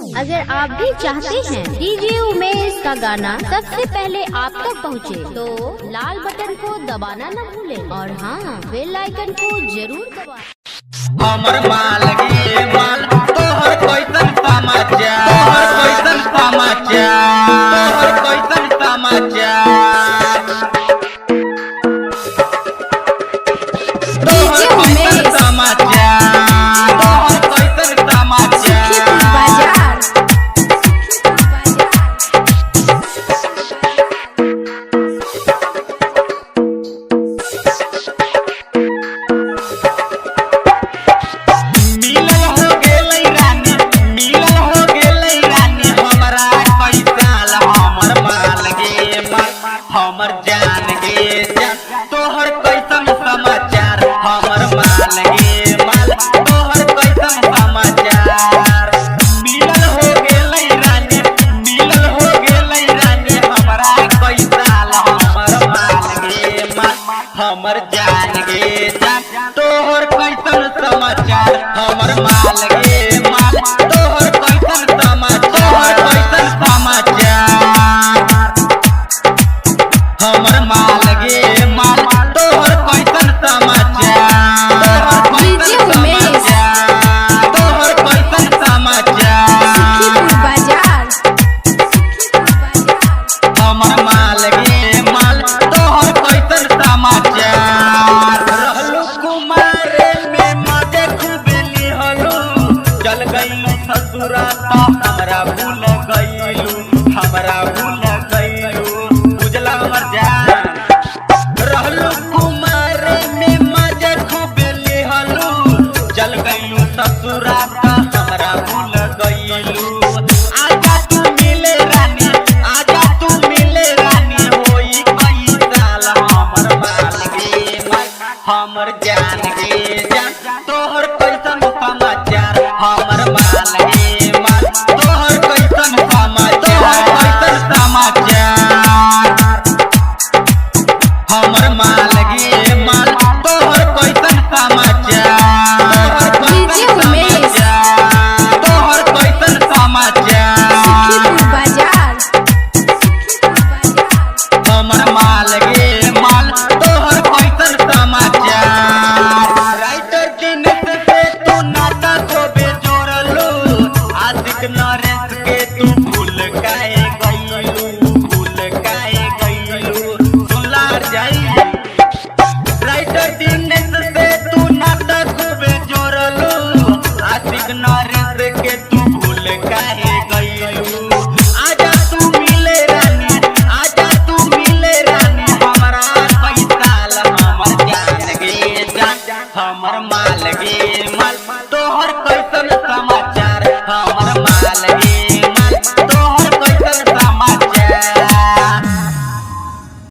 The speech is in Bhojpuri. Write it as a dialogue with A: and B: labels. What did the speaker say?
A: अगर आप भी चाहते हैं डीजे उमेश का गाना सबसे पहले आप तक पहुंचे, तो लाल बटन को दबाना न भूलें और हाँ, बेल आइकन को जरूर दबाएं।
B: हमर माल गे माल तोहर कैसन समाचार, तोहर कैसन समाचार, तोहर कैसन समाचार,
A: डीजे उमेश
B: समाचार, तोहर कैसन समाचार।
A: बाजार
B: हमर जान गे जान तोहर कैसन समाचार, हमर माल गे माल तोहर कैसन समाचार। मिलल हो गेलै रानी, मिलल हो गेलै रानी हमरा कैसाल, हमर माल गे माल हमर जान गे जान तोहर कैसन समाचार, हमर माल गे माल तोहर कैसन समाचार, कैसन समाचार। हमर माल गे माल तोहर कैसन समाचार,
A: डीजे उमेश
B: तोहर कैसन समाचार।
A: बाजार
B: हमर माल गे माल तोहर कैसन समाचार। रहलू कुमारे में मजे खूबे लिहलू, चल गइलू ससुरा त हमरा भूल गइलू, हमरा भूल गइलू बुझला हमर जान। रहलू कुमारे में मजे खूबे लिहलू, चल गइलू ससुरा त हमरा भूल गइलू। आजा तू मिले रानी, आजा तू मिले रानी, होई कई साल हमर माल गे माल हमर जान गे जान तोहर कैसन समाचार, हमर माल गे माल तोहर कैसन समाचार, कैसन समाचार। हमर माल गे माल तोहर कैसन समाचार,
A: डीजे उमेश
B: तोहर कैसन समाचार।
A: बाजार
B: हमर माल गे माल तोहर कैसन समाचार। राइटर दिन से तू नाता को बेजोड़लू, आशिक नरेश के तू भूल काहे गइलू, भूल काहे गइलू सुलार जाई। राइटर दिन से तू नाता को बेजोड़लू, आशिक नरेश के तू भूल काहे गइलू। आजा तू मिले रानी, आजा तू मिले रानी, हमरा कैसाल हमर जान गे जान हमर माल गे माल तोहर कैसन समाचार, हमर माल गे